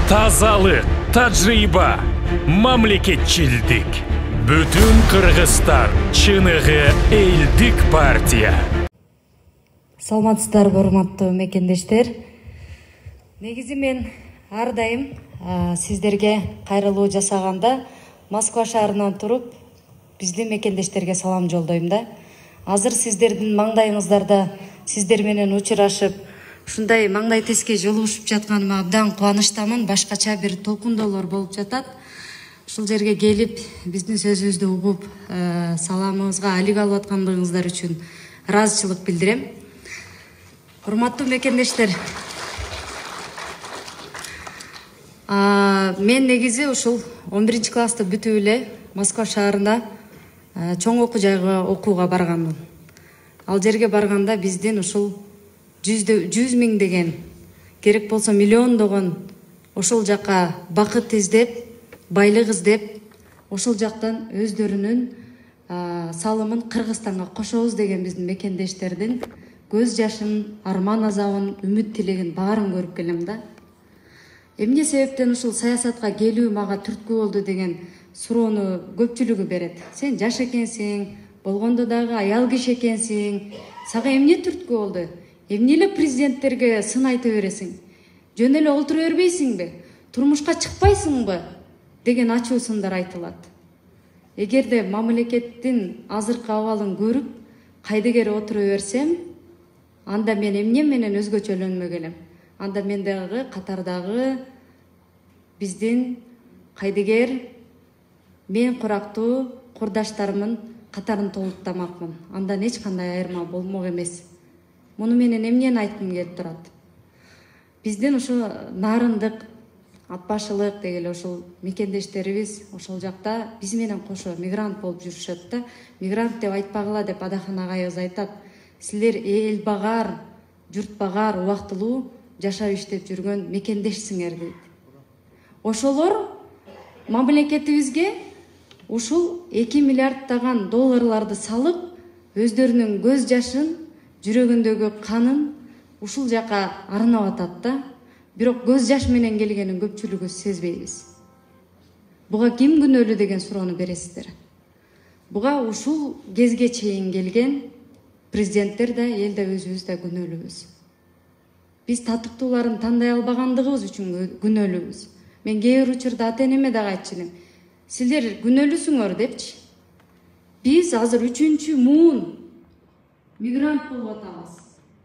Тазалык, тажрыйба, мамлекетчилдик. Бүтүн Кыргызстан чыныгы элдик партия. Саламатсыздарбы, урматтуу мекендештер. Негизи мен ар дайым сиздерге кайрылуу жасаганда Москва шаарынан туруп биздин мекендештерге салам жолдойм да. Азыр сиздердин маңдайыңыздарда сиздер менен учурашып, ушундай маңдай теске жолугушуп жатканыма абдан кубанычтамын. Башкача бир толкундоолор болуп жатат. Ушул жерге келип, биздин сөзүбүздү угуп, саламыбызга алик алып аткандыгыңыздар үчүн ыраазычылык билдирем. Урматтуу мекендештер, мен негизи ушул 11-классты бүтүп эле Москва шаарына чоң окуу жайга окууга барганмын. Ал жерге барганда биздин ушул 100 миңдеген, керек болсо миллиондогон ошол жака бакыт издеп, байлык издеп, ошол жактан өздөрүнүн салымын Кыргызстанга кошобуз деген биздин мекендештердин көз жашын, арман азабын, үмүт тилегин баарын көрүп келем да. Эмне себептен ушул саясатка келүү мага түрткү болду деген суроону көпчүлүгү берет. Сен жаш экенсиң, болгондо дагы аял киши экенсиң, сага эмне түрткү болду? Эмне эле президенттерге сын айта бересиң? Жөн эле олтура бербейсиңби? Турмушка чыкпайсыңбы? Деген ачуу сындар айтылат. Эгерде мамлекеттин азыркы абалын көрүп, кайдыгер отура берсем, анда мен эмне менен өзгөчөлөнмөк элем? Анда мен дагы катардагы биздин кайдыгер, мен курактуу курдаштарымын катарын толуктамакмын. Андан эч кандай айырма болмок эмес. Муну менен эмнени айткым келип турат? Биздин ушу нарындык, атбашылык дегеле ошол мекендештерибиз ошол жакта биз менен кошо мигрант болуп жүрүшөт да. Мигрант деп айтпагыла деп Адахан агайыбыз айтат. Силер эл багар, журт багар, убактылуу жашап иштеп жүргөн мекендешсиңер дейт. Ошолор мамлекетибизге ушул 2 миллиарддаган долларларды салып, өздөрүнүн көз жашын, жүрөгүндөгү канын ушул жака арнап атат да. Бирок көз жаш менен келгенин көпчүлүгү сезбейбиз. Буга ким күнөөлүү деген суроону бересиздер. Буга ушул кезге чейин келген президенттер да, эл да, өзүбүз да күнөөлүүбүз. Биз татыктууларын тандай албагандыгыбыз үчүн күнөөлүүбүз. Мен кээ бир учурда ата-энеме дагы айтчу элем. Силер күнөөлүүсүңөр депчи. Биз азыр 3-чү муун мигрант болуп атабыз.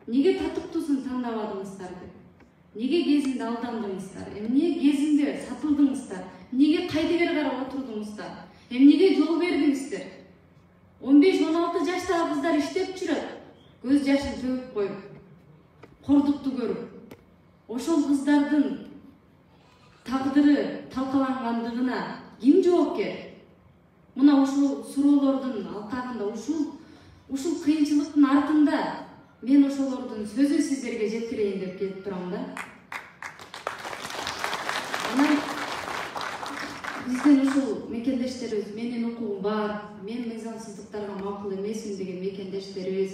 Неге татыктуусун тандабадыңыздар деп? Неге кезинде алдандыңыздар? Эмне кезинде сатылдыңыздар? Неге кайдыгер карап отурдуңуздар? Эмнеге жол бердиңиздер? 15-16 жаштагы кыздар иштеп жүрөт. Көз жашын төгүп коюп, кордукту көрүп. Ошол кыздардын тагдыры талкалангандыгына ким жоопкер? Мына ушул суроолордун алкагында, ушул кыйынчылыктын артында мен ошолордун сөзүн сиздерге жеткирейин деп келип турам да. Анан биздин ушул мекендештерибиз, менин укугум бар, мен мыйзамсыздыктарга макул эмесмин деген мекендештерибиз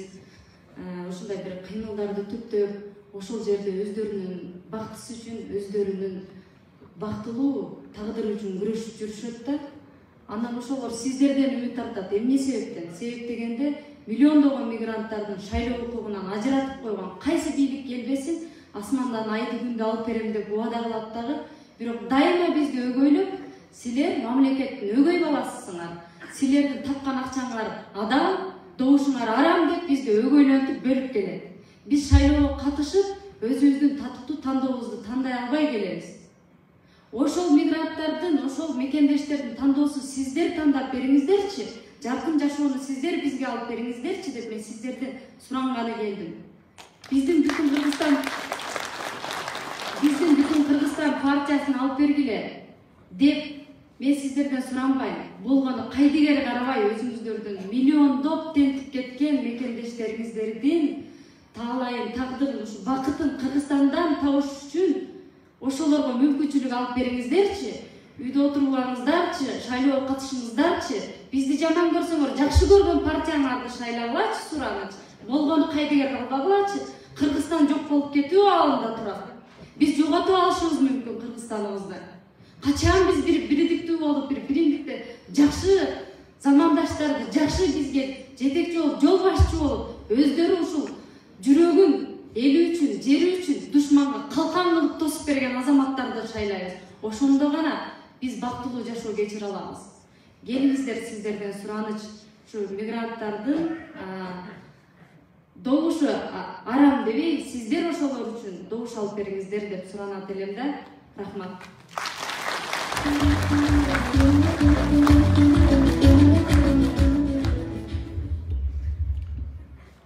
ушундай бир кыймылдарды түптөп, ошол жерде өздөрүнүн бактысы үчүн, өздөрүнүн бактылуу тагдыры үчүн күрөшүп жүрүшөт да. Анан ошолор сиздерден үмүт артат. Эмне себептен? Себеп дегенде миллиондогон мигранттардын шайлоо укугунан ажыратып койгон кайсы бийлик келбесин, асмандан айды күндү алып берем деп убада кылат дагы. Бирок дайыма бизди өгөйлөп, силер мамлекеттин өгөй баласысыңар. Силердин тапкан акчаңар адам, добушуңар арам деп бизди өгөйлөнтүп бөлүп келет. Биз шайлоого катышып, өзүбүздүн татыктуу тандообузду тандай албай келебиз. Ошол мигранттардын, ошол мекендештердин тандоосун сиздер тандап бериңиздерчи, жаркын жашоону сиздер бизге алып бериңиздерчи деп мен сиздерден суранганы келдим. Биздин бүтүн Кыргызстан партиясын алып бергиле деп мен сиздерден суранбайм. Болгону кайдыгер карабай өзүңүздөрдүн миллиондоп тентип кеткен мекендештериңиздердин таалайын, тагдырын, ушу бакытын Кыргызстандан табыш үчүн ошолорго мүмкүнчүлүк алып бериңиздерчи, үйдө отуруларыңыздарчы, шайлоого катышыңыздарчы, бизди жаман көрсөңөр, жакшы көргөн партияңарды шайлагылачы, сураныч. Болгону кайдыгер кылбагылачы, Кыргызстан жок болуп кетүү абалында турат. Биз жоготуп алышыбыз мүмкүн Кыргызстаныбызды. Качан биз бирдиктүү болуп, биримдикте жакшы замандаштарды, жакшы бизге жетекчи болуп, жол башчы болуп, өздөрү ушул жүрөгүн эли үчүн, жери үчүн душманга калкан кылып тосуп берген азаматтарды шайлайбыз. Ошондо гана биз бактылуу жашоо кечире алабыз. Келиңиздер, сиздерден сураныч, ушу мигранттардын добушу арам дебей, сиздер ошолор үчүн добуш алып бериңиздер деп суранат элем да. Рахмат.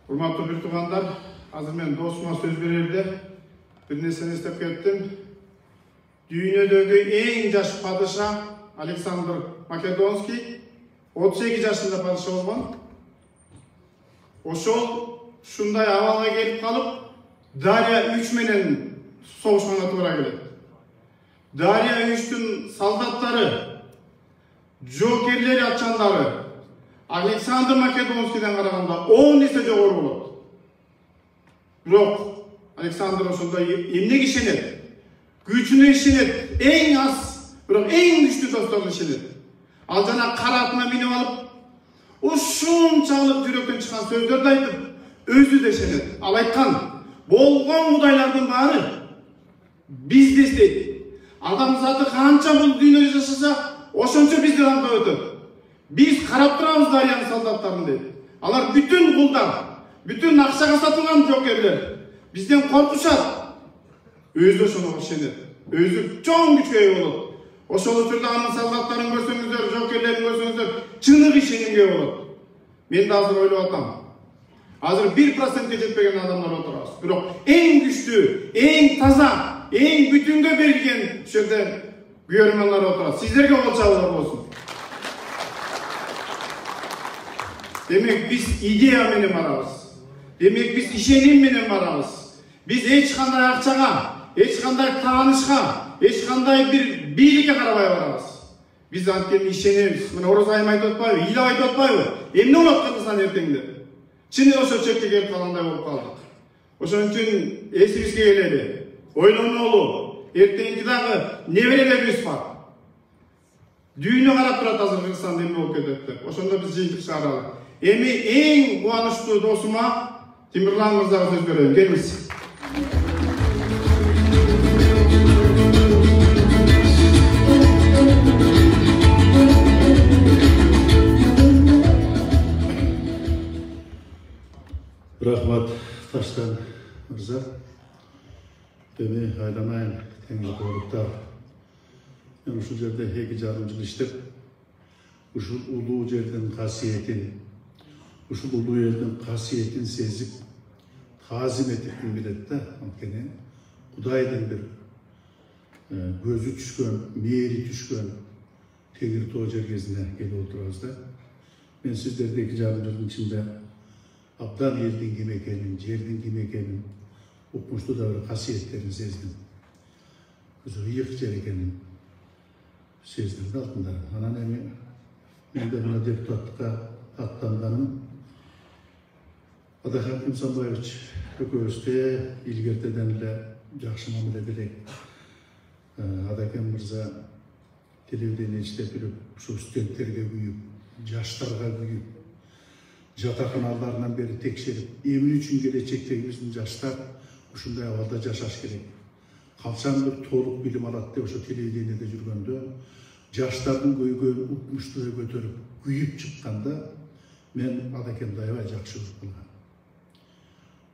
Урматтуу бир туугандар, азыр мен досума сөз берерде бир нерсени эстеп кеттим. Дүйнөдөгү эң жаш падыша Александр Македонский 32 жашында падыша болгон. Ошол ушундай абалга келип калып, Дарья 3 менен согушканга туура келет. Дарья 3'тün солдаттары, жокерлери атчандары Александр Македонскийден караганда 10 эсе жогору болот. Бирок Александр ошондой эмнеге ишенет? Күчүнө ишенет. Эң аз, бирок эң күчтүү досторуна ишенет. Ал жана каратына минип алып, ушунчалык жүрөктөн чыккан сөздөрдү айтып, өзү да ишенет. Ал айткан, болгон кудайлардын баары бизди издейт. Адамзаты канча бул дүйнөдө жашаса, ошончо бизди кантап өтөт. Биз карап турабыз Дарьянын солдаттарын дейт. Алар бүтүн кулдар, бүтүн акчага сатылган жокерлер бизден коркушат. Өзү ошого ишенет. Өзү чоң күчкө ээ болот. Ошол учурда анын солдаттарын көрсөңүздөр, жокерлерин көрсөңүздөр, чыныгы ишенимге болот. Мен да азыр ойлоп атам. Азыр 1%ке жетпеген адамдар отурабыз. Бирок эң күчтүү, эң таза, эң бүтүнгө берилген ушул жерде күйөрмандар отурат. Сиздерге кол чабуулар болсун. Демек биз идея менен барабыз. Демек биз ишеним менен барабыз. Биз эч кандай акчага, эч кандай таанышка, эч кандай бир бийликке карабай барабыз. Биз анткени ишенебиз. Мына Ороз айым айтып атпайбы, ыйлап айтып атпайбы? Эмне болот Кыргызстан эртеңде? Чын ошо чекке келип калгандай болуп калдык. Ошон үчүн эсибизге келели, ойлонолу. Эртеңки дагы неберелерибиз бар. Дүйнө карап турат азыр Кыргызстанда эмне болуп кетет деп. Ошондо биз жыйынтык чыгаралы. Эми эң кубанычтуу досума Тимирлан мырзага сөз берем. Келиңиз. Рахмат Таштан мырза. Эми айланайын теңиз болуптар. Мен ушул жерде 2,5 жыл иштеп, ушул улуу жердин касиетин, ушул улуу элдин касиетин сезип, таазим этип билет да. Анткени Кудайдын бир көзү түшкөн, мээри түшкөн Теңир Тоо жергесине келип отурабыз да. Мен сиздерди 2,5 жылдын ичинде абдан элдин ким экенин, жердин ким экенин, укмуштуу да бир касиеттерин сездим. Өзү ыйык жер экенин сездим да алдында. Анан эми мен де мына депутаттыкка аттанганым Адахан Кимсанбаевич экөөбүзгө илгертеден эле жакшы мамиле элек. Адакем мырза телевидение иштеп жүрүп, ушу студенттерге күйүп, жаштарга күйүп, жатаканаларынан бери текшерип, эмне үчүн келечектеги биздин жаштар ушундай абалда жашаш керек. Калчандыр толук билим алат деп ошо телевидениеде жүргөндө, жаштардын көйгөйүн укмуштуу көтөрүп, күйүп чыкканда мен Адакемди аябай жакшы көрүп калгам.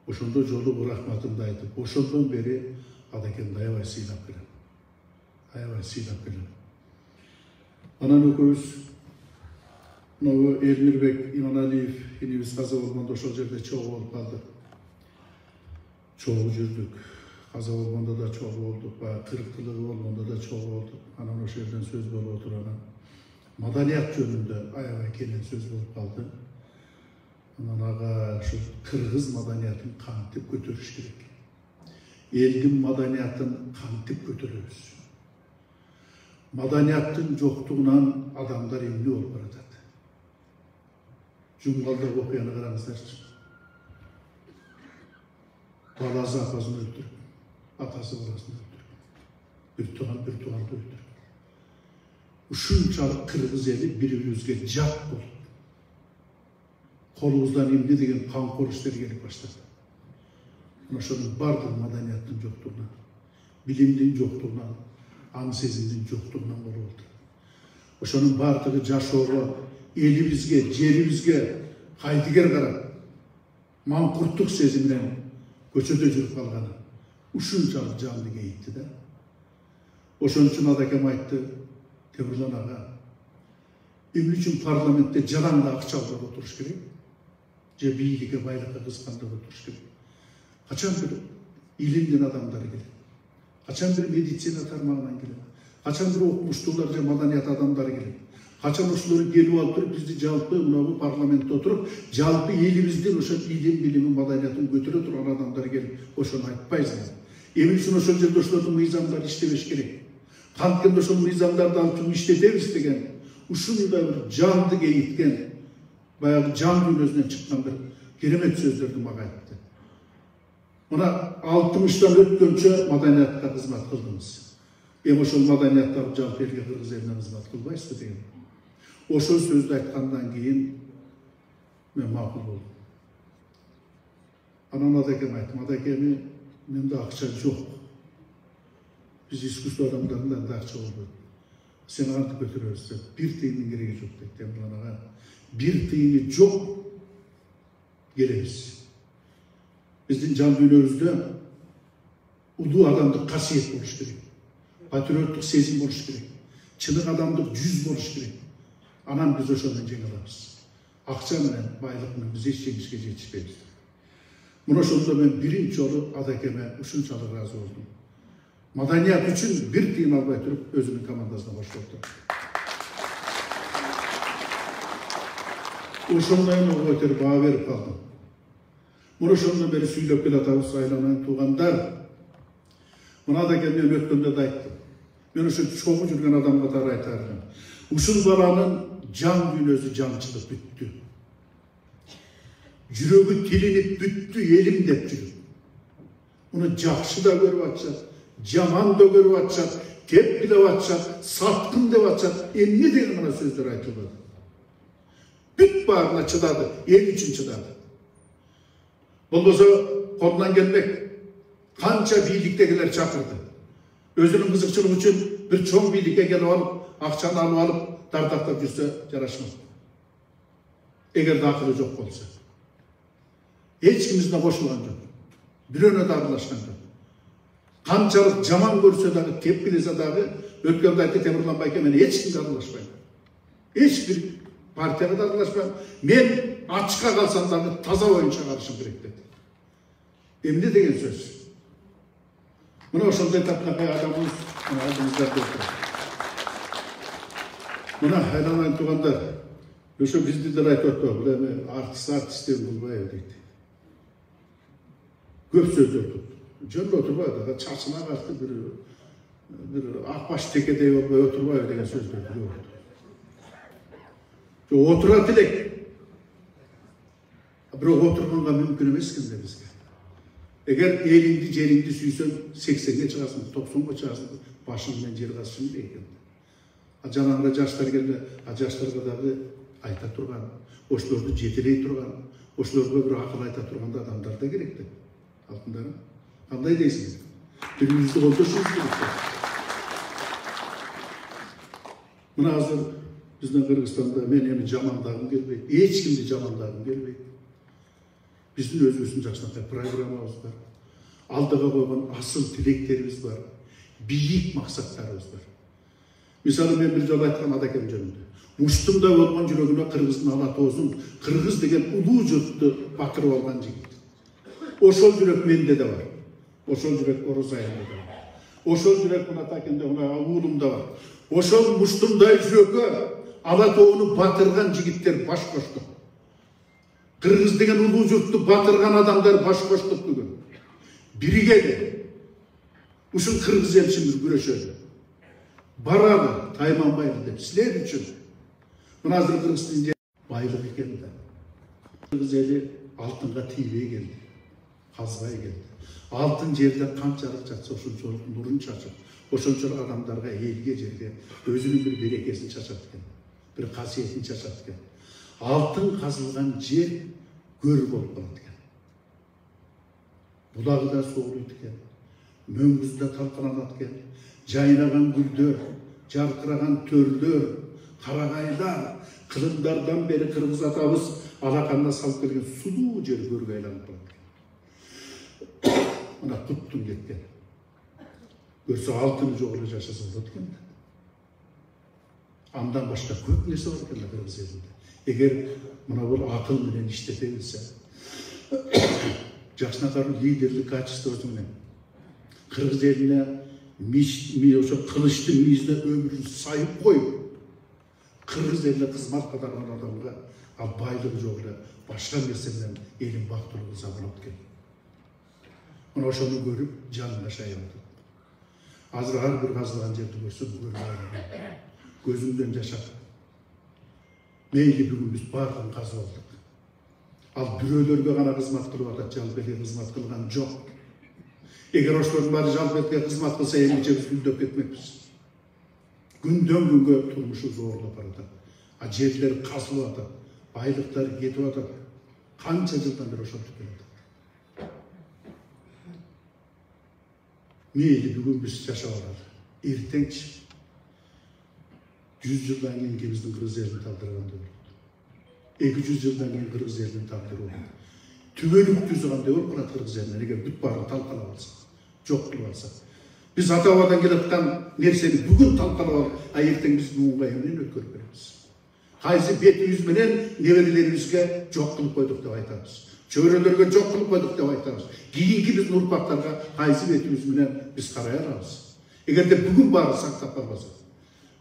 Ошондо жолугу рахматымды айтып, ошондон бери Адакемди аябай сыйлап келем. Аябай сыйлап келем. Анан экөөбүз могу Элмирбек Иманалиев инибиз каза болгондо ошол жерде чогуу болуп калдык. Чогуу жүрдүк. Каза болгондо да чогуу болдук, баягы кырктылыгы болгондо да чогуу болдук. Анан ошол жерден сөз болуп отурган маданият жөнүндө аябай кенен сөз болуп калды. Анан ага ушу кыргыз маданиятын кантип көтөрүш керек? Элдин маданиятын кантип көтөрөбүз? Маданияттын жоктугунан адамдар эмне болуп баратат? Жумгалдагы окуяны караңыздарчы. Баласы апасын өлтүрүп, атасы баласын өлтүрүп, бир тууганды өлтүрүп. ушунчалык кыргыз эли бири-бирибизге жат болуп, колубуздан эмне деген камкор иштер келип баштады. Ошонун бардыгы маданияттын жоктугунан, билимдин жоктугунан, аң сезимдин жоктугунан болуп отур. Ошонун бардыгы жашоого, элибизге, жерибизге кайдыгер карап, маңкурттук сезиминен көчөдө жүрүп калганы ушунчалык жанды кейитти да. Ошон үчүн Адакем айтты, Темирлан ага, эмне үчүн парламентте жалаңда акча алып отуруш керек? Же бийликке, байлыкка кызгандап отуруш керек? Качан бир илимдин адамдары келет? Качан бир медицина тармагынан келет? Качан бир окумуштуулар же маданият адамдары келет? Качан ошолор келип алып туруп бизди жалпы мына парламентте отуруп, жалпы элибиздин ошо илим, билими, маданиятын көтөрө турган адамдар келип ошону айтпайсыңар. Эмне үчүн ошол жерде ошолордун мыйзамдары иштебеш керек? Канткенде ошол мыйзамдарды алып чыгып иштетебиз деген ушундай бир жанды кейиткен, баягы жан дүйнөсүнөн чыккан бир керемет сөздөрдү мага айтты. Мына 60-тан өткөнчө маданиятка кызмат кылдыңыз. Эми ошол маданияттагы жалпы элге кыргыз элине кызмат кылбайсызбы деген. Ошол сөздү айткандан кийин мен макул болдум. Анан Адакем айттым, Адакеми менде акча жок. Биз искусство адамдарында да акча болбойт. Сен антып көтөрөбүз. Бир тыйындын кереги жок дейт Темирлан ага. Бир тыйыны жок келебиз. Биздин жан дүйнөбүздө улуу адамдык касиет болуш керек. Патриоттук сезим болуш керек. Чынык адамдык жүз болуш керек. Анан биз ошондон жеңе алабыз. Акча менен, байлык менен биз эч жеңишке жетишпейбиз. Мына ошондо мен биринчи жолу Адакеме ушунчалык ыраазы болдум. Маданият үчүн бир тыйын албай туруп өзүнүн командасына коштурду. Ошондон көтөрүп баа берип калдым. Мына ошондон бери сүйлөп келатабыз, айланайын туугандар. Мына Адакем мен өткөндө да айттым. Мен ошо чогуу жүргөн адамга да айтармын. Ушул баланын жан дүйнөсү жаңчылып бүттү. Жүрөгү тилинип бүттү, элим деп жүрүп. Муну жакшы да көрүп атышат, жаман да көрүп атышат, тепкилеп атышат, саткын деп атышат. Эмне деген мына сөздөр айтылды. Бүт баарына чыдады, эл үчүн чыдады. Болбосо колунан келмек, канча бийликтегилер чакырды. Өзүнүн кызыкчылыгы үчүн бир чоң бийликке келип алып, акчаны алып алып, дардактап жүрсө жарашмайт. Эгер акылы жок болсо. Эч кимизде кошулган жок. Бирөөнө да аралашкан жок. Канчалык жаман көрсө дагы, тепкилесе дагы, өткөндө айтты Темирлан байке, мен эч кимге аралашпайм. Эч бир партияга да аралашпайм. Мен ачка калсам дагы таза боюнча карашым керек деди. Эмне деген сөз? Мына ошондой тапнакай адамыбыз алдыңызда отурат. Мына айланайын туугандар, ошо биздилер айтып атпайбы, бул эми артистен болбойбу дейт. Көп сөздөр жөн отурбайбы, дагы чачына каршы бир акбаш текедей болбой отурбайбы деген сөздөр көп. Жок, отурат элек. Бирок отурганга мүмкүн эмес экен да бизге. Эгер элиңди, жериңди сүйсөң, 80-ге чыгасың, 90-га чыгасың, башың менен жер казышың экен. Жанагында жаштар келди, жаштарга дагы айта турган, ошолорду жетелей турган, ошолорго бир акыл айта турган адамдар да керек да. Алтындарым, кандай дейсиңиз? Бири-бирибизди колдошубуз керек. Мына азыр биздин Кыргызстанда мен эми жамандагым келбейт, эч кимди жамандагым келбейт. Биздин өзүбүздүн жакшынакай программабыз бар. Алдыга койгон асыл тилектерибиз бар. Бийик максаттарыбыз бар. Мисалы мен бир жолу айткан Адакем жөнүндө. Муштумда болгон жүрөгүнө кыргыздын ала тоозун, кыргыз деген улуу журтту батырып алган жигит. Ошол жүрөк менде да бар. Ошол жүрөк Орозайымда да бар. Ошол жүрөк мына Такенде, мына уулумда бар. Ошол муштумдай жүрөккө ала тоону батырган жигиттер баш коштук. Кыргыз деген улуу журтту батырган адамдар баш коштук бүгүн. Биригели. Ушул кыргыз эл үчүн бир күрөшөлү. Барабы, тайманбайлы деп, силер үчүн. Мына азыр Кыргыздын байлык экен да. Кыргыз эли алтынга тийбей келди, казбай келди. Алтын жерде канчалык жатса ошончолук нурун чачып, ошончолук адамдарга, элге, жерге өзүнүн bir берекесин чачат экен, bir касиетин чачат экен. Алтын казылган жер көр болуп калат экен. Булагы да соолойт экен, мөңгүсү да талкаланат экен, жайнаган гүлдөр, жаркыраган төрлөр, карагайлар, кылымдардан бери кыргыз атабыз алаканда салып келген сулуу жер көргө айланып калат экен. Мына куттун кеткен. Көрсө алтын жок эле жашаса болот экен. Андан башка көп нерсе бар экен кыргыз элинде. Эгер мына бул акыл менен иштете билсе, жакшынакай лидерлик качествосу менен кыргыз элине ошо кылычтын мийизине өмүрүн сайып коюп, кыргыз элине кызмат кадарган адамга ал байлыгы жок эле башка нерсе менен элин бактылуу кылса болот экен. Мына ошону көрүп жанына шаянат. Азыр ар бир казылган жерди көрсөм көрбөйм. Көзүмдөн жашап. Мейли бүгүн биз бардыгын казып алдык. Ал бирөөлөргө гана кызмат кылып атат, жалпы элге кызмат кылган жок. Эгер ошолордун баары жалпы элге кызмат кылса, эмнече биз гүлдөп кетмекпиз. Күндөн күнгө турмушубуз оорлоп баратат. А жерлер казылып атат, байлыктар кетип атат. Канча жылдан бери ошентип келатат. Мейли бүгүн биз жашап алалы. Эртеңчи 100 жылдан кийин биздин кыргыз элин талдыргандай болот. 200 жылдан кийин кыргыз элин тагдыры болот. Түбөлүк түзгөндөй болуп калат кыргыз элин, эгер бүт баарын талкалап алсак, жок кылып алсак. Биз ата-бабадан келаткан нерсени бүгүн талкалап алып, эртең биз буунга эмнени өткөрүп беребиз? Кайсы бетибиз менен неберелерибизге жок кылып койдук деп айтабыз. Чөйрөлөргө жок кылып койдук деп айтабыз. Кийинки биздин урпактарга кайсы бетибиз менен биз карай алабыз? Эгерде бүгүн баарын сактап калбасак,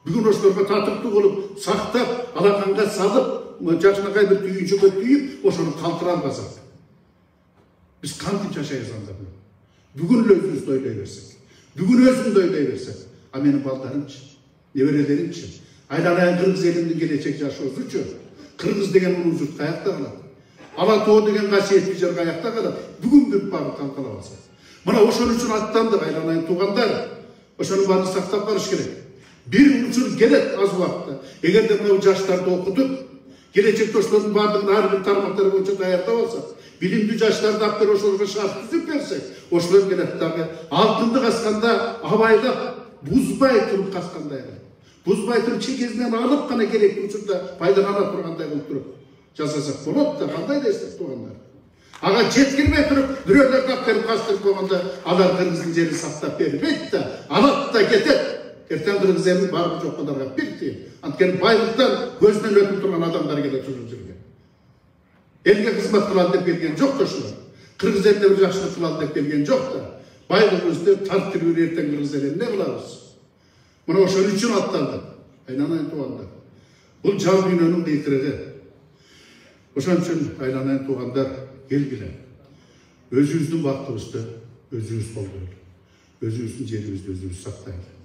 бүгүн ошолорго татыктуу болуп, сактап, алаканга салып, жакшынакай бир түйүнчөгө түйүп, ошону калтыра албасак, биз кантип жашайбыз анда бүгүн? Бүгүн эле өзүбүздү ойлой берсек, бүгүн өзүмдү ойлой берсек, а менин балдарымчы, неберелеримчи, айланайын кыргыз элимдин келечек жашоосучу, кыргыз деген улуу журт каякта калат? Ала тоо деген касиеттүү жер каякта калат? Бүгүн бүт баарын талкалап алсак. Мына ошон үчүн аттандык, айланайын туугандар. Ошонун баарын сактап калыш керек. Bir unsur келет аз убакытта. Эгерде мына жаштарды окутуп, келечекте ошолордун баардыгын ар бир тармактар боюнча даярдап алсак, билимдүү жаштарды алып берип ошолорго шарт түзүп берсек, ошолор келет дагы алтынды касканда абайлап, бузбай туруп каскандай эле. Бузбай туруп чекесинен алып гана керектүү учурда пайдалана тургандай болуп туруп жасасак болот да, кандай да эстеп тургандар. Ага жеткирбей туруп, бирөөлөргө алып берип кастырып койгондо, алар кыргыздын жерин сактап бербейт да, алат да кетет. Эртең кыргыз элин баары жок кадарга бирти. Анткени байлыктан көзүнөн өтүп турган адамдар келет ушул жерге. Элге кызмат кылалы деп келген жок да ушулар. Кыргыз элине бир жакшылык кылалы деп келген жок да. Байлыгыбызды тартып эртең кыргыз элине эмне кылабыз? Мына ошон үчүн аттандык. Айланайын туугандар. Бул жан дүйнөнүн кыйкырыгы. Ошон үчүн айланайын туугандар, келгиле. Өзүбүздүн бактыбызды өзүбүз колдойлу. Өзүбүздүн жерибизди өзүбүз сактайлы.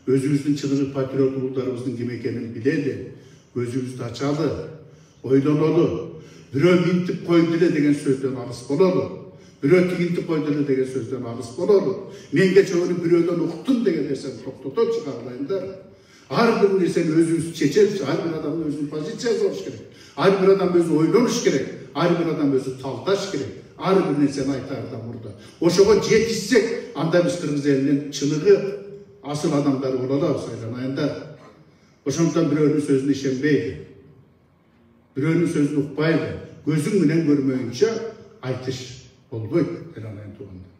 Өзүбүздүн чыныгы патриот улуттарыбыздын ким экенин билели, көзүбүздү ачалы, ойлонолу. Бирөө минтип койду эле деген сөздөн алыс бололу. Бирөө тигинтип койду эле деген сөздөн алыс бололу. Мен кечөөнү бирөөдөн уктум деген нерсени токтото чыгарылайындар. Ар бир нерсени өзүбүз чечебиз, ар бир адамдын өзүнүн позициясы болуш керек. Ар бир адам өзү ойлонуш керек, ар бир адам өзү талдаш керек. Ар бир нерсени айтаардан мурда. Ошого жетишсек, анда биз кыргыз элинин чыныгы асыл адамдар бола алабыз, айланайындар. Ошондуктан бирөөнүн сөзүнө ишенбейли, бирөөнүн сөзүн укпайлы, көзүң менен көрмөйүнчө айтыш болбойт, айланайын туугандар.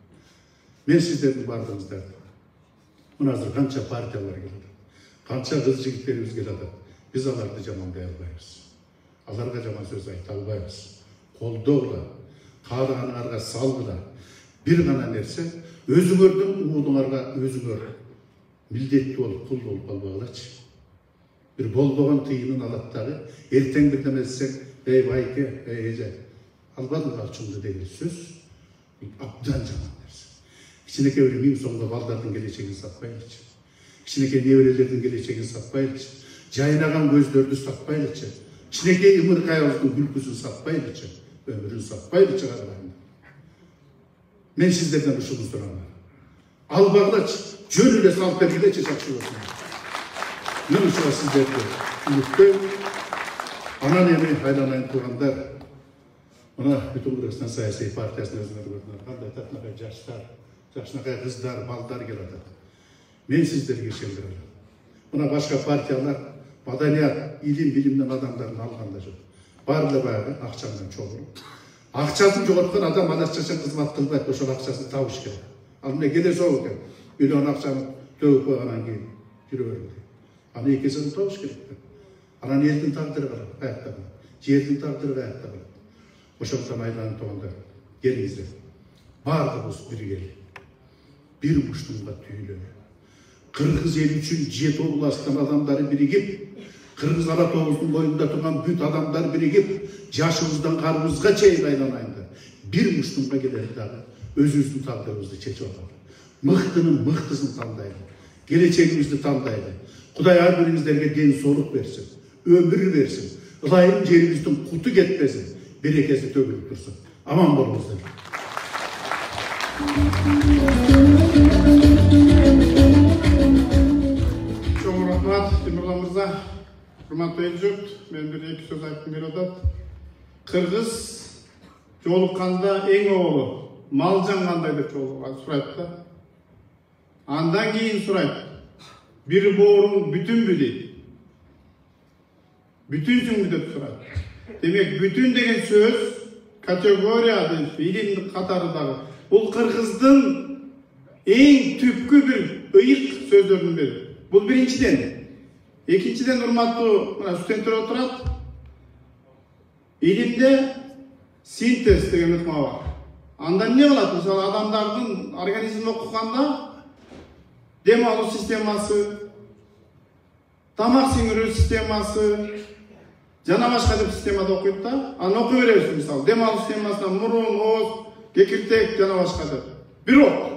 Мен сиздердин бардыгыңыздарды, мына азыр канча партиялар келет, канча кыз жигиттерибиз келет, биз аларды жамандай албайбыз. Аларга жаман сөз айта албайбыз. Колдогула, каалаганыңарга салгыла. Бир гана нерсе, өзүңөрдүн уулуңарга өзүңөр милдеттүү болуп, кул болуп калбагылачы. Бир болбогон тыйынын алат дагы, эртең бирдеме десең, эй байке, эй эже, албадың алчыңды деген сөз, абдан жаман нерсе. Кичинекей бир 1000 сомго балдардын келечегин сатпайлычы. Кичинекей неберелердин келечегин сатпайлычы. Жайнаган көздөрдү сатпайлычы. Кичинекей ымыркайыбыздын күлкүсүн сатпайлычы. Өмүрүн сатпайлычы карабайын. Мен сиздерден ушуну сурайм. Албагылачы, жөн эле салып бергилечи жакшы болсун. Мен ушуга сиздерди үмүттөйм. Анан эми айланайын туугандар, мына бүтүн Кыргызстан саясий партиясынын өзүңөр кандай татынакай жаштар, жашынакай кыздар, балдар келип атат. Мен сиздерге ишендирем. Мына башка партиялар маданият, илим, билимден адамдарын алганда жок. Баары баягы акча менен чогулуп. Акчасын жоготкон адам адашчасын кызмат кылбайт, ошол акчасын табыш керек. Ал эмне келе сол экен. Миллион акчаны төгүп койгондан кийин жүрө берди. Аны экесин табыш керек. Анан элдин тагдыры каяктан, жердин тагдыры каяктан. Ошондон айланып турганда келиңиздер. Баардыгыбыз бирге бир муштумга түйүлөлү. Кыргыз эл үчүн жет областтын адамдары биригип, Кыргыз ала тоғыздың бойында турган бүт адамдар биригип, жашыбыздан карыбызга чейин айланайында бир муштумга келели дагы өзүбүздүн тагдырыбызды чечип алалы. Мыктынын мыктысын тандайлы, келечегибизди тандайлы. Кудай ар бириңиздерге ден соолук берсин, өмүр берсин, ылайым жерибиздин куту кетпесин, берекеси төгүлүп турсун. Аман болуңуздар. Чоң рахмат, Темирлан мырза. Урматтуу эл журт, мен бир эки сөз айткым келип атат. Кыргыз жолукканда эң оолу малжан кандай деп сурайт да. Андан кийин сурайт. Бир бооруң бүтүнбү дейт. Бүтүнсүңбү деп сурайт. Демек, бүтүн деген сөз категория дейт, илимдин катарындагы. Бул Кыргыздын эң түпкү бир ыйык сөздөрдүн бири. Бул биринчиден. Экинчиден, урматтуу студенттер отурат. Илимде синтез деген ыкма бар. Анда эмне болот? Мисалы, адамдардын организмин окуганда дем алуу системасы, тамак сиңирүү системасы, жана башка деп системада окуйт да. Аны окуй беребиз, мисалы, дем алуу системасына мурун, ооз, кекиртек жана башка деп. Бирок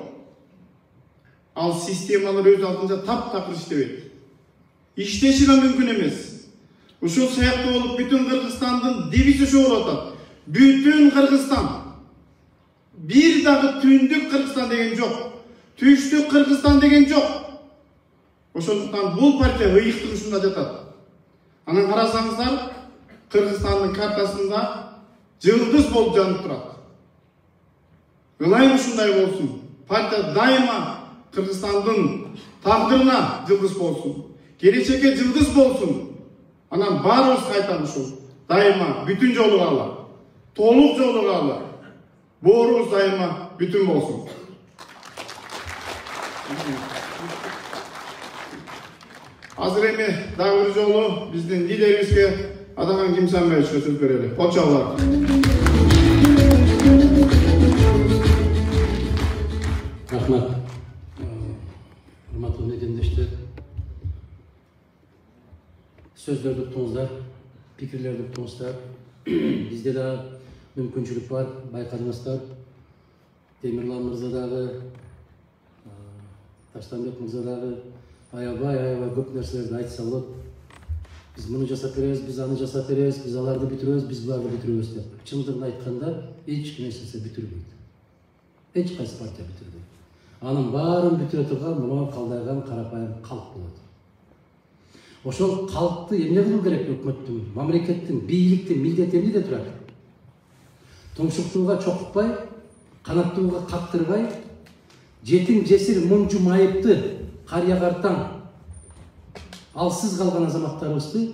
ал системалар өз алдынча таптакыр иштебейт. Иштеши да мүмкүн эмес. Ушул сыяктуу болуп бүтүн Кыргызстандын дебиси ошо болуп атат. Бүтүн Кыргызстан. Бир дагы түндүк Кыргызстан деген жок. Түштүк Кыргызстан деген жок. Ошондуктан бул партия ыйыктык ушунда жатат. Анан карасаңыздар, Кыргызстандын картасында жылдыз болуп жанып турат. Ылайым ушундай болсун. Партия дайыма Кыргызстандын тагдырына жылдыз болсун. Келечекке жылдыз болсун. Анан баарыбыз кайтам ушул. Дайыма бүтүн жолугалы, толук жолугалы. Боорубуз дайыма бүтүн болсун. Азыр эми дагы бир жолу биздин лидерибизге Атаман Кимсанбаевичке сөз берели. Кочолор. Рахмат. Урматтуу мекендештер. Сөздөрдү уктуңуздар, пикирлерди уктуңуздар. Бизде да мүмкүнчүлүк бар, байкадыңыздар. Темирлан мырза дагы, Таштанбек мырза дагы аябай көп нерселерди айтса болот. Биз муну жасап беребиз, биз аны жасап беребиз, биз аларды бүтүрөбүз, биз буларды бүтүрөбүз деп. Чындыгын айтканда, эч ким эч нерсе бүтүрбөйт. Эч кайсы партия бүтүрбөйт. Анын баарын бүтүрө турган мына калдайган карапайым калк болот. Ошол калкты эмне кылуу керек өкмөттүн, мамлекеттин, бийликтин милдети эмнеде турат? Тоңшуктууга чокутпай, канаттууга каттырбай, жетим жесир мунчу майыпты карыя картаң алсыз калган азаматтарыбызды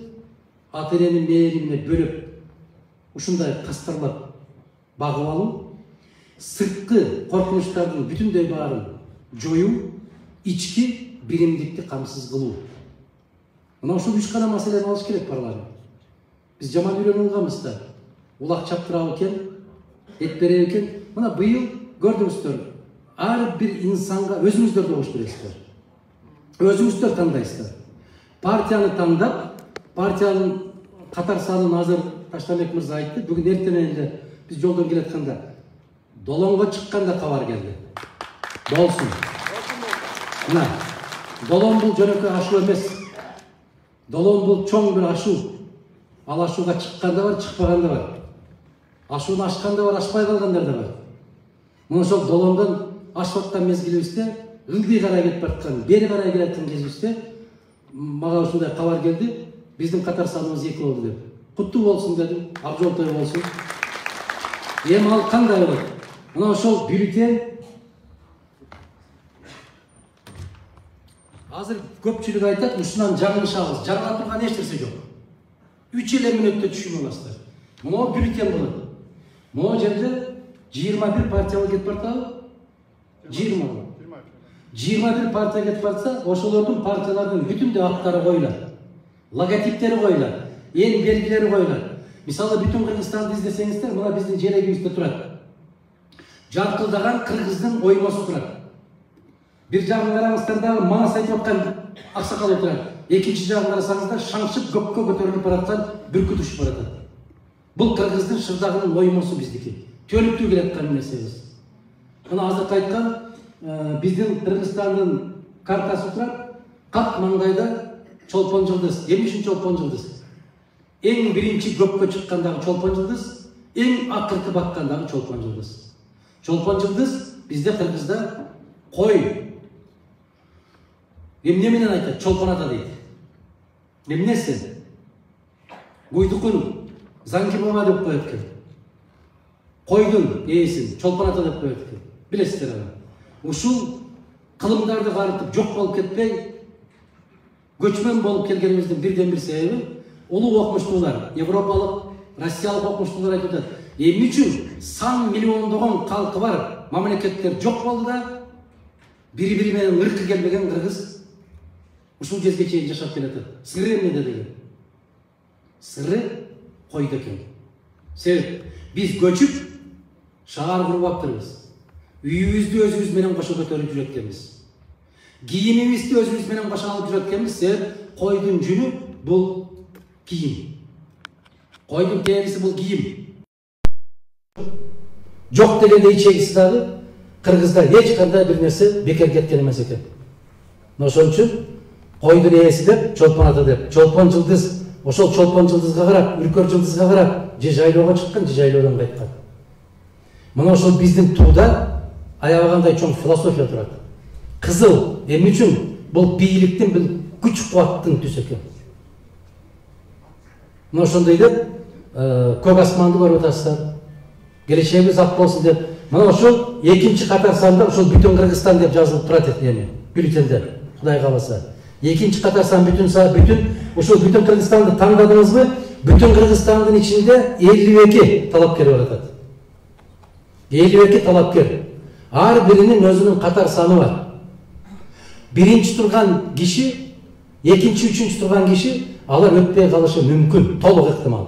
ата эненин мээримине бөлөп, ушундай кастарлап багып алуу, сырткы коркунучтардын бүтүндөй баарын жоюу, ички биримдикти камсыз кылуу. Мына ушул 3 гана маселени алыш керек парламент. Биз жаман үйрөнүп алганбыз да. Улак чаптырабы экен, эт береби экен. Мына быйыл көрдүңүздөр, ар бир инсанга өзүңүздөр добуш бересиздер. Өзүңүздөр тандайсыздар. Партияны тандап, партиянын катар санын азыр Таштанбек мырза айтты. Бүгүн эртең эле биз жолдон келатканда Долонго чыкканда кабар келди. Болсун. Мына Долон бул жөнөкөй ашуу эмес. Долон бул чоң бир ашуу. Ал ашууга чыкканда бар, чыкпаганда бар. Ашууну ашканда бар, ашпай калгандар да бар. Мына ошол Долондон ашып аткан мезгилибизде ылдый карай кетип бараткан, бери карай келаткан кезибизде мага ушундай кабар келди. Биздин катар саныбыз 2 болду деп. Куттуу болсун дедим, ак жол той болсун. Эми ал кандай болот? Мына ошол бюллетень азыр көпчүлүк айтат, ушунан жаңылышабыз. Жаңыла турган эч нерсе жок. 3 эле мүнөттө түшүнүп аласыздар. Мына бюллетень болот. Мына жерде 21 партия кетип бартабы? 21 партия кетип барса, ошолордун партиялардын бүтүндө аттары коюлат. Логотиптери коюлат, эң белгилери коюлат. Мисалы бүтүн Кыргызстанды издесеңиздер, мына биздин жерегибизде турат. Жаркылдаган кыргыздын оймосу турат. Bir жагын караңыздар дагы маңыз айтып аткан аксакал отурат. Экинчи жагын карасаңыздар шаңшып көккө көтөрүлүп бараткан бүркүт учуп баратат. Бул кыргыздын шырдагынын оймосу биздики. Төлүктүү келаткан нерсебиз. Мына азыркы айткан биздин Кыргызстандын картасы турат. Кат маңдайда чолпон жылдыз. Эмне үчүн чолпон жылдыз? Эң биринчи көккө чыккандагы чолпон жылдыз, эң акыркы баткандагы чолпон жылдыз. Чолпон жылдыз бизде Кыргызда кой. Эмне менен айтат? Чолпон ата дейт. Эмнеси? Гуйдукун Заңгибова деп коет экен. Койдун ээсин чолпон ата деп коет экен. Билесиздер аны. Ушул кылымдарды карытып жок болуп кетпей, көчмөн болуп келгенибиздин бирден бир себеби улуу окумуштуулар, европалык, россиялык окумуштуулар айтып атат. Эмне үчүн сан миллиондогон калкы бар мамлекеттер жок болду да бири-бири менен ыркы келбеген кыргыз ушул кезге чейин жашап келатат. Сыры эмнеде деген? Сыры койду экен. Себеп биз көчүп шаар куруп аптырбыз. Үйүбүздү өзүбүз менен кошо көтөрүп жүрөт экенбиз. Кийимибизди өзүбүз менен кошо алып жүрөт экенбиз. Себеп койдун жүнү бул кийим. Койдун териси бул кийим. Жок дегенде ичегиси дагы Кыргызда эч кандай бир нерсе бекер кеткен эмес экен. Ошон үчүн койдун ээси деп, чолпон ата деп, чолпон жылдыз, ошол чолпон жылдызга карап, үркөр жылдызга карап, же жайлоого чыккан, же жайлоодон кайткан. Мына ошол биздин тууда аябагандай чоң философия турат. Кызыл эмне үчүн? Бул бийликтин, бул күч кубаттын түсү экен. Мына ошондой деп көк асманды көрүп атасыздар. Келечегибиз ак болсун деп. Мына ошол экинчи катар санда ошол бүтүн Кыргызстан деп жазылып турат экен бюллетенде. Кудай кааласа. Экинчи катар сан бүтүн ошол бүтүн Кыргызстанды тандадыңызбы? Бүтүн Кыргызстандын ичинде 52 талапкер бар атат. 52 талапкер. Ар биринин өзүнүн катар саны бар. Биринчи турган киши, экинчи, үчүнчү турган киши алар өтпөй калышы мүмкүн, толук ыктымал.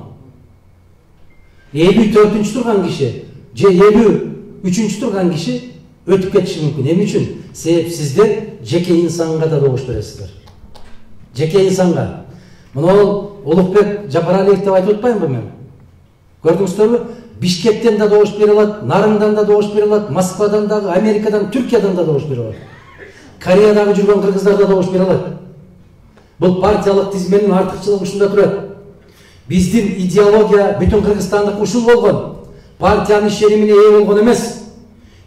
54-түнчү турган киши же 53-түнчү турган киши өтүп кетиши мүмкүн. Эмне үчүн? Себеп сиздер жеке инсанга да добуш бересиздер. Жеке инсанга. Мына Улукбек Жапаралиев деп айтып атпаймынбы мен? Көрдүңүздөрбү? Бишкектен да добуш бере алат, Нарындан да добуш бере алат, Москвадан дагы, Америкадан, Түркиядан да добуш бере алат. Кореядагы жүргөн кыргыздар да добуш бере алат. Бул партиялык тизменин артыкчылыгы ушунда турат. Биздин идеология бүтүн Кыргызстандык ушул болгон. Партиянын ишенимине ээ болгон эмес.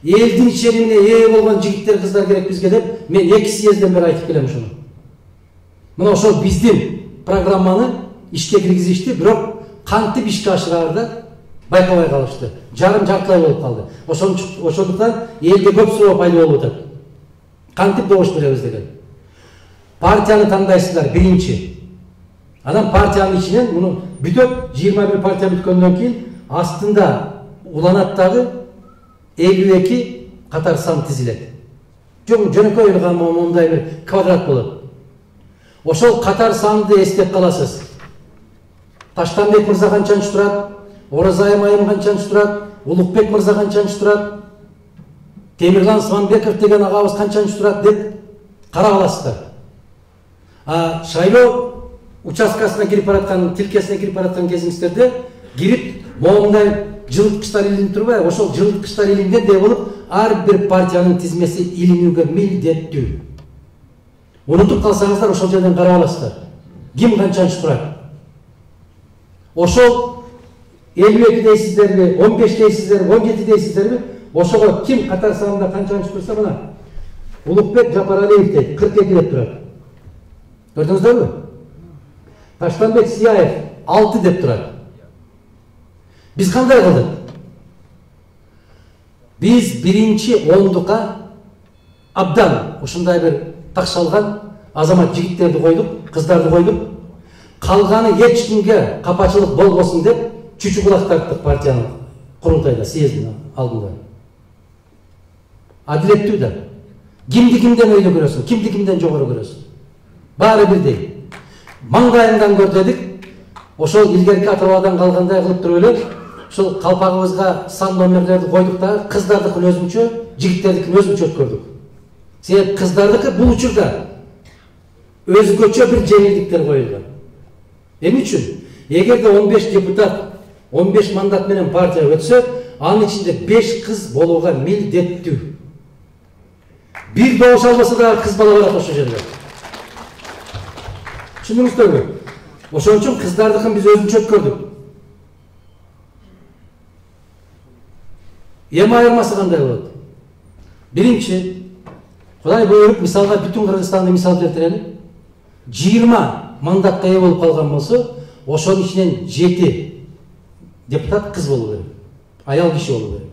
Элдин ишенимине ээ болгон жигиттер, кыздар керек бизге деп мен 2 съезден бери айтып келем ушуну. Мына ошол биздин программаны ишке киргизишти, бирок кантип ишке ашыраарда байкабай калышты. Жартылай болуп калды. Ошондуктан элде көп суроо пайда болуп атат. Кантип добуш беребиз деген. Партияны тандайсыздар биринчи. Анан партиянын ичинен муну бүтөп 21 партия бүткөндөн кийин астында уланат дагы 52 катар сан тизилет. Жөнөкөй эле мондай бир квадрат болот. Ошол катар санды эстеп каласыз. Таштанбек мырза канчанчы турат? Оразайым айым канчанчы турат? Улукбек мырза канчанчы турат? Темирлан Сманбеков деген агабыз канчанчы турат деп карап аласыздар. Шайлоо участкасына кирип бараткан, тилкесине кирип бараткан кезиңиздерде кирип моундай жылыткычтар илинип турбайбы? Ошол жылыткычтар илингендей болуп, ар бир партиянын тизмеси илинүүгө милдеттүү. Унутуп калсаңыздар ошол жерден карап аласыздар. Ким канчанчы турат? Ошол 52 дейсиздерби, 15 дейсиздерби, 17 дейсиздерби? Ошого ким катар санында канчанчы турса мына Улукбек Жапаралиев дейт, 42 деп турат. Көрдүңүздөрбү? Таштанбек Сияев 6 деп турат. Biz кандай кылдык? Biz биринчи ондукка абдан ушундай бир такшалган азамат жигиттерди койдук, кыздарды койдук. Калганы эч кимге капачылык болбосун деп чүчү кулак тарттык партиянын курултайда, съездин алдында. Адилеттүү да. Кимди кимден өйдө көрөсүң, кимди кимден жогору көрөсүң. Баары бирдей. Маңдайыңдан көр дедик. Ошол илгерки атабадан калгандай кылып туруп эле, ошол калпагыбызга сан номерлерди койдук да, кыздардыкын өзүнчө, жигиттердикин өзүнчө өткөрдүк. Себеп кыздардыкы бул учурда өзгөчө бир жеңилдиктер коюлган. Эмне үчүн? Эгерде 15 депутат, 15 мандат менен партия өтсө, анын ичинде 5 кыз болууга милдеттүү. Бир добуш албаса да кыз бала барат ошол жерге. Түшүндүңүздөрбү? Ошон үчүн кыздардыкын биз өзүнчө өткөрдүк. Эми айырмасы кандай болот? Биринчи, Кудай буйруп, мисалга бүтүн Кыргызстанды мисал келтирели. 20 мандатка ээ болуп калган болсо, ошонун ичинен 7 депутат кыз болуу керек. Аял киши болуу керек.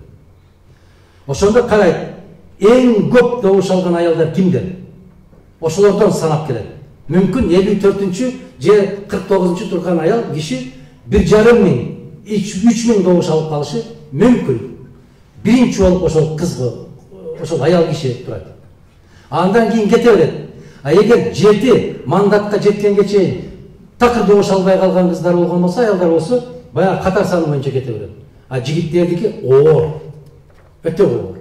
Ошондо карайт, эң көп добуш алган аялдар кимдер? Ошолордон санап келет. Мүмкүн 54-чү же 49-чу турган аял киши 1,5 миң, 3 миң добуш алып калышы мүмкүн. Биринчи болуп ошол кыз, ошол аял киши турат. Андан кийин кете берет. А эгер 7 мандатка жеткенге чейин такыр добуш албай калган кыздар болгон болсо, аялдар болсо, баягы катар саны боюнча кете берет. А жигиттердики оор. Өтө оор.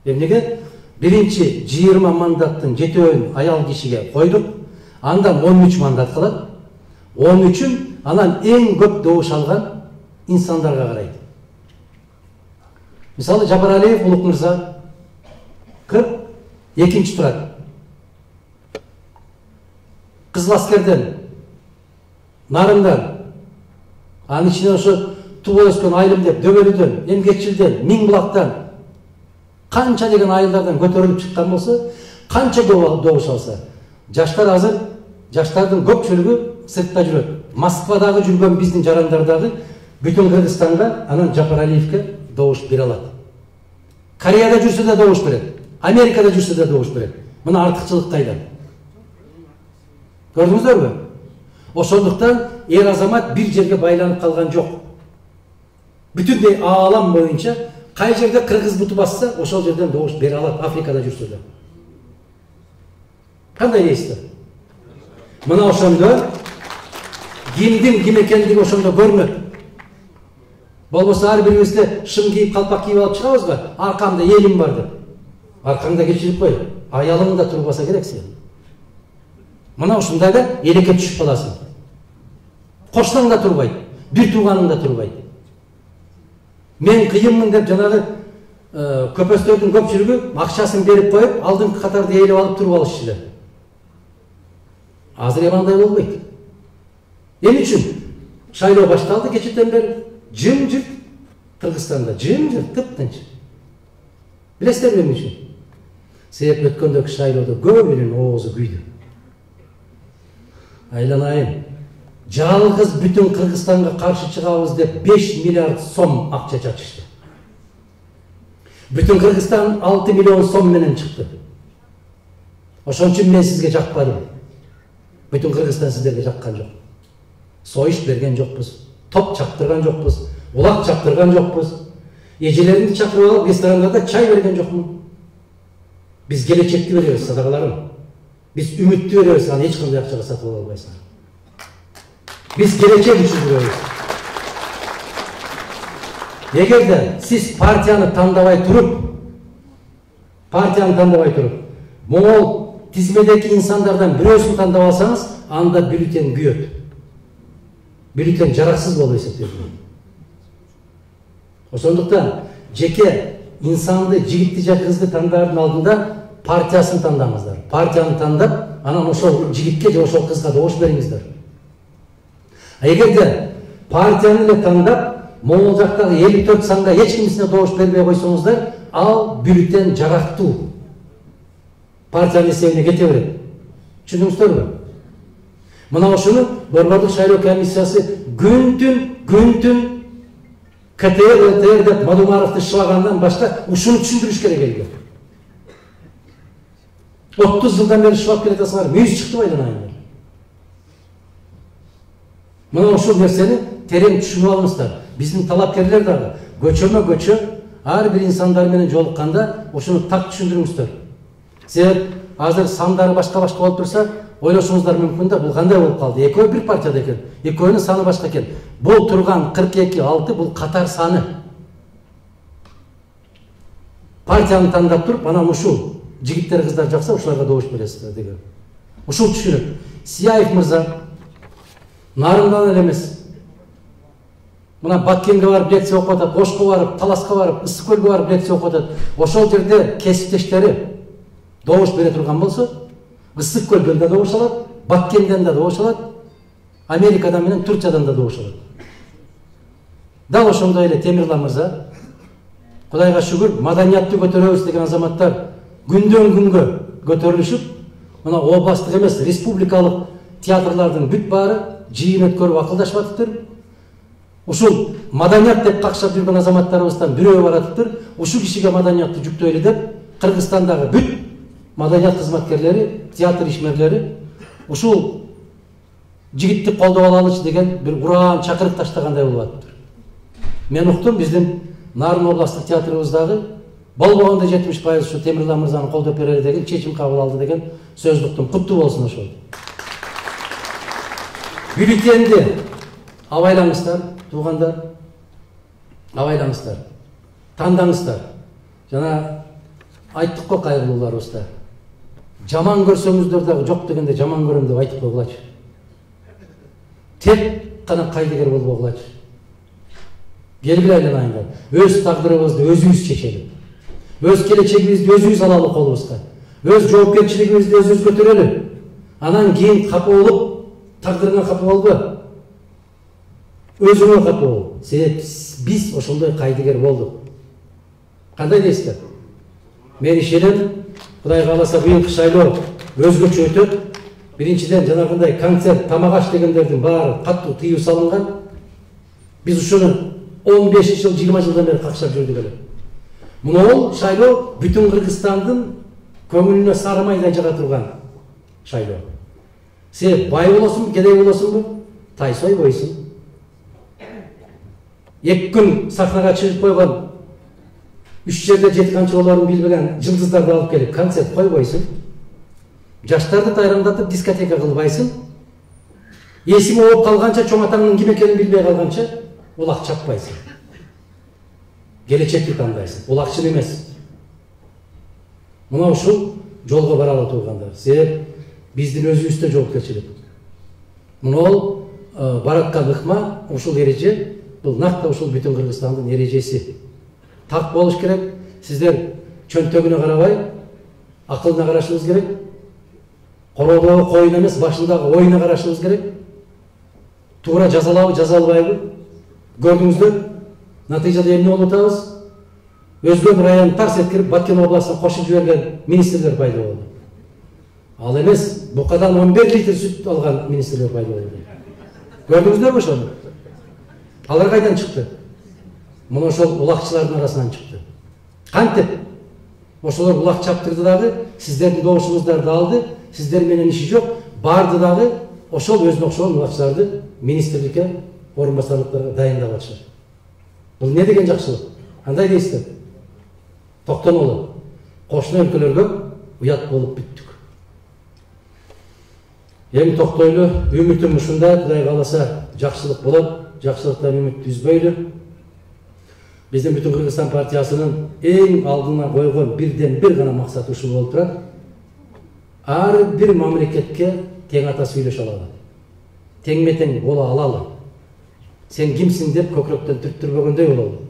Эмнеге? Биринчи 20 мандаттын 7-өүн аял кишиге койдук. Андан 13 мандат калат. 13-үн анан эң көп добуш алган инсандарга карайт. Мисалы Жапаралиев Улук мырза 42-чи турат. Кызыл аскерден, нарындан, анын ичинен ошо тууп өскөн айылым деп, Дөбөлүдөн, Эмгекчилден, Миңбулактан канча деген айылдардан көтөрүлүп чыккан болсо, канча добуш алса, жаштар азыр, жаштардын көпчүлүгү сыртта жүрөт. Москвадагы жүргөн биздин жарандардагы бүтүн Кыргызстанга анан Жапаралиевке добуш бере алат. Кореяда жүрсө да добуш берет, Америкада жүрсө да добуш берет. Мына артыкчылык кайда? Көрдүңүздөрбү? Ошондуктан эр азамат бир жерге байланып калган жок. Бүтүндөй аалам боюнча кай жерде кыргыз буту басса, ошол жерден добуш бере алат, Африкада жүрсө да. Кандай дейсиздер? Мына ошондо кимдин ким экендиги ошондо көрүнөт. Болбосо ар бирибизде шым кийип, калпак кийип алып чыгабызбы? Аркамда элим бар деп. Аркаңда кечирип кой. Аялың да турбаса керек сен. Мына ушундай да элекке түшүп каласың. Кошунаң да турбайт, бир тууганың да турбайт. Мен кыйынмын деп жанагы көпөстөрдүн көпчүлүгү акчасын берип коюп, алдыңкы катарды ээлеп алып туруп алышчу. Азыр эмандай болбойт. Эмне үчүн? Шайлоо башталды кечээден бери. Жым-жырт Кыргызстанда, жым-жырт, тып-тынч. Билесиздерби эмне үчүн? Себеп өткөндөгү шайлоодо көбүнүн оозу күйдү. Айланайын, жалгыз бүтүн Кыргызстанга каршы чыгабыз деп 5 миллиард сом акча чачышты. Бүтүн Кыргызстан 6 миллион сом менен чыкты. Ошон үчүн мен сизге жакпадым. Бүтүн Кыргызстан сиздерге жаккан жок. Союш берген жокпуз, топ чаптырган жокпуз, улак чаптырган жокпуз. Эжелеринди чакырып алып ресторандарда чай берген жокмун. Биз келечекти беребиз, садакаларым. Биз үмүттү беребиз, аны эч кандай акчага сатып ала албайсыңар. Биз келечек үчүн жүрөбүз. Эгерде сиз партияны тандабай туруп, могул тизмедеки инсандардан бирөөсүн тандап алсаңыз, анда бюллетень күйөт. Бюллетень жараксыз болуп эсептелет. Ошондуктан жеке инсанды, жигитти же кызды тандардын алдында партиясын тандаңыздар. Партияны тандап, анан ошол жигитке же ошол кызга добуш бериңиздер. Эгерде партияны эле тандап, могул жактагы 54 санга эч кимисине добуш бербей койсоңуздар, ал бюллетень жарактуу. партиянын эсебине кете берет. Түшүндүңүздөрбү? Мына ошону Борбордук шайлоо комиссиясы күн-түн КТР деп Мадумаровду шылагандан башка ушуну түшүндүрүш керек элге. 30 жылдан бери шылап келатасыңар, мүйүз чыкты байланайын. Мына ушул нерсени терең түшүнүп алыңыздар. Биздин талапкерлер дагы көчөмө-көчө ар бир инсандар менен жолукканда ушуну так түшүндүрүңүздөр. Себеп азыр сандары башка болуп турса, ойлошуңуздар мүмкүн да, бул кандай болуп калды? Экөө бир партияда экен, экөөнүн саны башка экен. Бул турган 42-6 бул катар саны. Партияны тандап туруп, анан ушул жигиттер кыздар жакса ушуларга добуш бересиздер деген. Ушул түшүнүк. Сияев мырза нарындан эле эмес. Мына Баткенге барып лекция окуп атат, Ошко барып, Таласка барып, Ысык көлгө барып лекция окуп атат. Ошол жерде кесиптештери добуш бере турган болсо, Ысык көлдөн да добуш алат, Баткенден да добуш алат, Америкадан менен Турциядан да добуш алат. Дал ошондой эле Темирлан мырза, Кудайга шүгүр, маданиятты көтөрөбүз деген азаматтар күндөн күнгө көтөрүлүшүп, мына областтык эмес, республикалык театрлардын бүт баары жыйын өткөрүп акылдашып атыптыр. Ушул маданият деп какшап жүргөн азаматтарыбыздан бирөө баратыптыр. Ушул кишиге маданиятты жүктөйлү деп Кыргызстандагы бүт маданият кызматкерлери, театр ишмерлери ушул жигитти колдоп алалычы деген бир ураан чакырык таштагандай болуп атыптыр. Мен уктум, биздин Нарын областтык театрыбыздагы болбогондо 70% ушу Темирлан мырзаны колдоп берели деген чечим кабыл алды деген сөздү уктум. Куттуу болсун ошол. Бюллетенди абайлаңыздар, туугандар. Абайлаңыздар. Тандаңыздар. Жана айттык го кайрылууларыбызда. Жаман көрсөңүздөр дагы жок дегенде жаман көрөм деп айтып койгулачы. Тек гана кайдыгер болбогулачы. Келгиле айланайындар. Өз тагдырыбызды өзүбүз чечели. Өз келечегибизди өзүбүз алалы колубузга. Өз жоопкерчилигибизди өзүбүз көтөрөлү. Анан кийин капа болуп, тагдырыңа капа болбо. Өзүңө капа бол. Себеп биз ошондой кайдыгер болдук. Кандай дейсиздер? Мен ишенем, Кудай кааласа быйылкы шайлоо өзгөчө өтөт. Биринчиден жанагындай концерт, тамак аш дегендердин баары катуу тыюу салынган. Биз ушуну 15 жыл, 20 жылдан бери какшап жүрдүк эле. Мына шайлоо бүтүн Кыргызстандын көңүлүнө сары майдай жага турган шайлоо. Себеп бай болосуңбу, кедей болосуңбу, тайсой бойсуң. 2 күн сахнага чыгып койгон, 3 жерде жети канча болоорун билбеген жылдыздарды алып келип концерт койбойсуң. Жаштарды тайрамдатып дискотека кылбайсың. Эсиң ооп калганча, чоң атаңдын ким экенин билбей калганча улак чаппайсың. Келечекти тандайсың, улакчын эмес. Мына ушул жолго баралы тургандар. Себеп биздин өзүбүздө жоопкерчилик. Мына бараткан ыкма, ушул эреже, бул накта ушул бүтүн Кыргызстандын эрежеси. Так болуш керек. Сиздер чөнтөгүнө карабай, акылына карашыңыз керек. Короодогу коюн эмес, башындагы оюна карашыңыз керек. Туура жазалабы, жазалбайбы? Көрдүңүздөр? Натыйжада эмне болуп атабыз? Өзгөн районун тарс эткирип, Баткен областына кошуп жиберген министрлер пайда болду. Ал эмес, букадан 11 литр сүт алган министрлер пайда болду. Көрдүңүздөрбү ошону? Алар кайдан чыкты? Мына ошол улакчылардын арасынан чыкты. Кантип? Ошолор улак чаптырды дагы, сиздердин добушуңуздарды алды, сиздер менен иши жок, барды дагы ошол өзүнө окшогон улакчыларды министрликке, орун басарлыктарга дайындап атышат. Бул не деген жакшылык? Кандай дейсиздер? Токтонолу. Кошуна өлкөлөргө уят болуп бүттүк. Эми токтойлу, үмүтүм ушундай, Кудай кааласа жакшылык болот, жакшылыктан үмүттү үзбөйлү. Биздин бүтүн Кыргызстан партиясынын эң алдына койгон бирден бир гана максаты ушул болуп турат. Ар бир мамлекетке тең ата сүйлөшө алалы. Теңме-тең бола алалы. Сен кимсиң деп көкрөктөн түрттүрбөгөндөй бололу.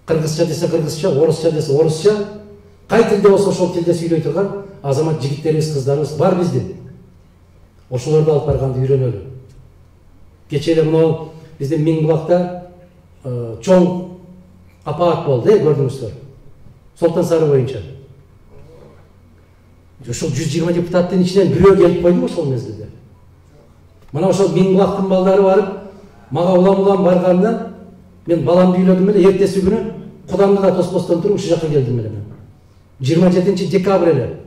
Кыргызча десе кыргызча, орусча десе орусча, кай тилде болсо ошол тилде сүйлөй турган азамат жигиттерибиз, кыздарыбыз бар биздин. Ошолорду алып барганды үйрөнөлү. Кечээ эле мына биздин Миңбулакта чоң апаат болду, көрдүңүздөр. Солтан Сары боюнча. ошол 120 депутаттын ичинен бирөө келип койду ошол мезгилде. Мына ошол Миңбулактын балдары барып, мага улам барганда мен баламды үйлөдүм эле, эртеси күнү кудамды да тоспостон туруп ушул жака келдим эле мен. 27 декабрь эле.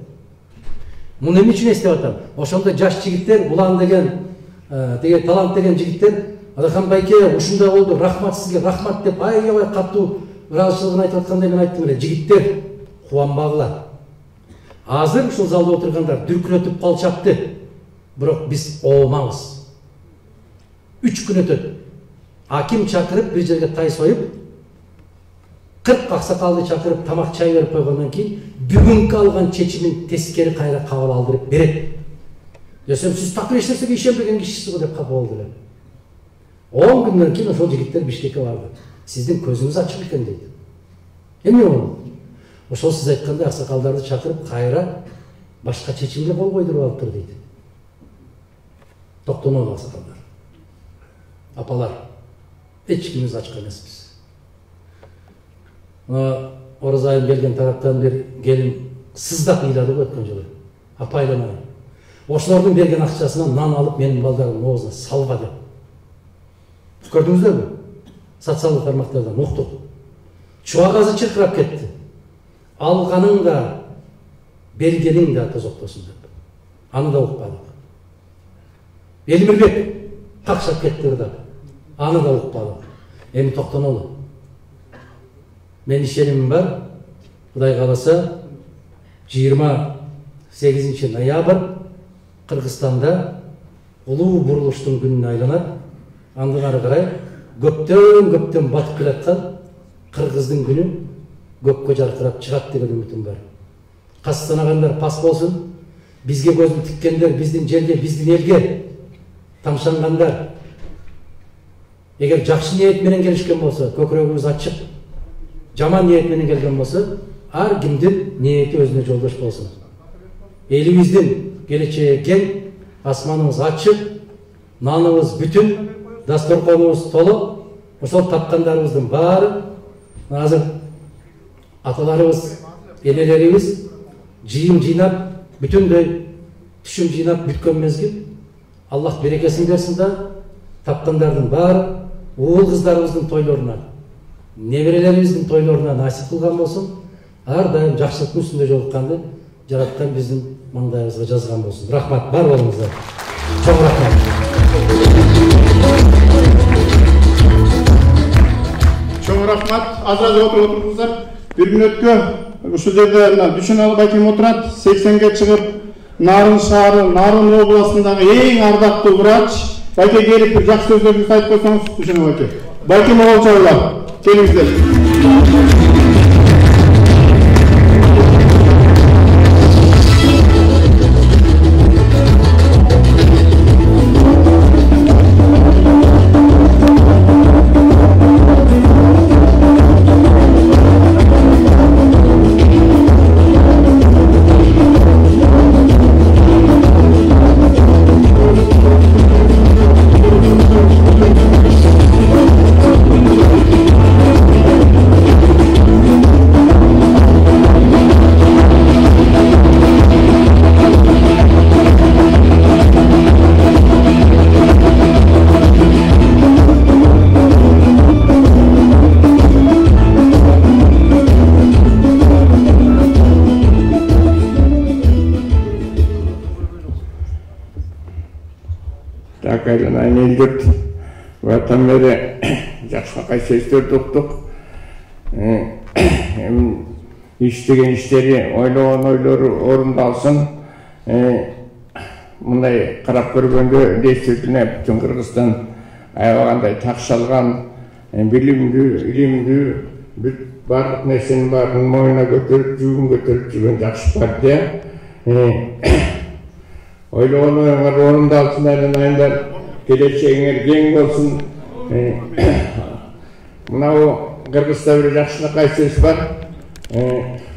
Муну эмне үчүн эстеп атам? Ошондо жаш жигиттер, Улан деген талант деген жигиттер, Адахан байке ушундай болду, рахмат сизге, рахмат деп аябай катуу ыраазычылыгын айтып аткандай мен айттым эле. Жигиттер кубанбагыла. Азыр ушул залда отургандар дүркүрөтүп калчапты. Бирок биз оомаңыз. 3 күн өтөт. Аким чакырып бир жерге тай союп, 40 аксакалды чакырып тамак чай берип койгондон кийин бүгүнкү алган чечимин тескери кайра кабыл алдырып берет. Десем, сиз такыр эч нерсеге ишенбеген кишисиз го деп капа болду эле. 10 күндөн кийин ошол жигиттер Бишкекке барды. Сиздин көзүңүз ачык экен дейт. Эмне болду? Ошол сиз айткандай аксакалдарды чакырып кайра башка чечимге кол койдуруп алыптыр дейт. Токтонолу аксакалдар. Апалар, эч кимибиз ачык эмеспиз. Ораза айы келген тараптан бир келин сыздап ыйлады го өткөн жылы. Апа айланай. Ошолордун берген акчасынан нан алып менин балдарымдын оозуна салба деп. Көрдүңүздөрбү? Социалдык тармактардан уктук. Чубак азы чыркырап кетти. Алганың да, бергениң да тозоктосун деп. Аны да укпадык. Элмирбек какшап кетти да. Аны да укпадык. Эми токтонолу. Мен ишенимим бар. Кудай кааласа 28 ноябрь Кыргызстанда улуу бурулуштун күнүнө айланат. Андан ары карай көптөн батып келаткан Кыргыздын күнү көккө жаркырап чыгат деген үмүтүм бар. Кас санагандар пас болсун. Бизге көзүн тиккендер, биздин жерге, биздин элге тамшангандар. Эгер жакшы ниет менен келишкен болсо, көкүрөгүбүз ачык, жаман ниет менен келген болсо, ар кимдин ниети өзүнө жолдош болсун. Элибиздин келечеги кең, асманыбыз ачык, наныбыз бүтүн, дасторконубуз толук. Ошол тапкандарыбыздын баары азыр аталарыбыз, энелерибиз жыйын жыйнап, бүтүндөй түшүм жыйнап бүткөн мезгил. Аллах берекесин берсин да, тапкандардын баары уул кыздарыбыздын тойлоруна, неберелерибиздин тойлоруна насип кылган болсун. Ар дайым жакшылыктын үстүндө жолукканды жараткан биздин маңдайыбызга жазган болсун. Рахмат, бар болуңуздар. Чоң рахмат. Чоң рахмат. Азыр отурыңуздар. Бир мүнөткө ушул жерде Дүйшөналы Байкем отурат. 80ге чыгып, Нарын шаары, Нарын областындагы эң ардактуу врач. Байке келип бир жакшы сөздөрүңүздү айтып койсоңуз, Дүйшөналы Байке. Байкем Оолчоолор, келиңиздер. Айланайын элдерт ватан бери жакшынакай сөздөрдү уктук. Иштеген иштери, ойлогон ойлору орундалсын. Мындай карап көргөндө действительно бүтүн Кыргызстан аябагандай такшалган, билимдүү, илимдүү, бүт бардык нерсенин баарын мойнуна көтөрүп, жүгүн көтөрүп жүргөн жакшы партия. Ойлогон оюңар орундалсын, айланайындар. Келечегиңер кең болсун. Мынау Кыргызда бир жакшынакай сөз бар.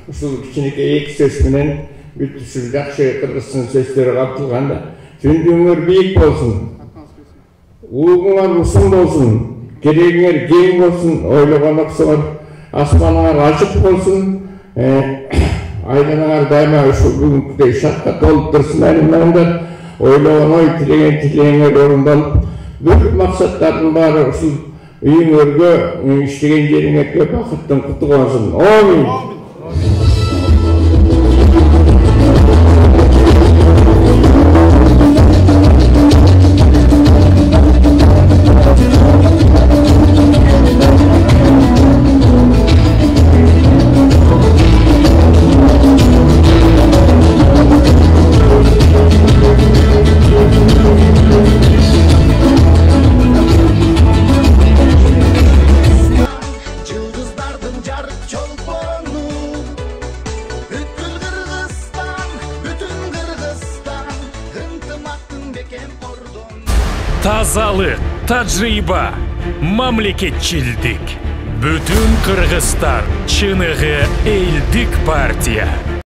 Ушул кичинекей эки сөз менен бүт ушул жакшы Кыргыздын сөздөрү камтылганда. Түндүңөр бийик болсун. Улугуңар ушун болсун. Керегиңер кең болсун. Ойлогон оксоңор асманыңар ачык болсун. айланаңар дайыма ушул бүгүнкүдөй шатка толуп турсун айнымаңдар. Ойлогон ой, тилеген тилегеңер орундалып, бүт максаттардын баары ушул үйүңөргө, иштеген жериңерге бакыттын кутту болсун. Амин. Тазалык, тажрыйба, мамлекетчилдик. Бүтүн Кыргызстан чыныгы элдик партия.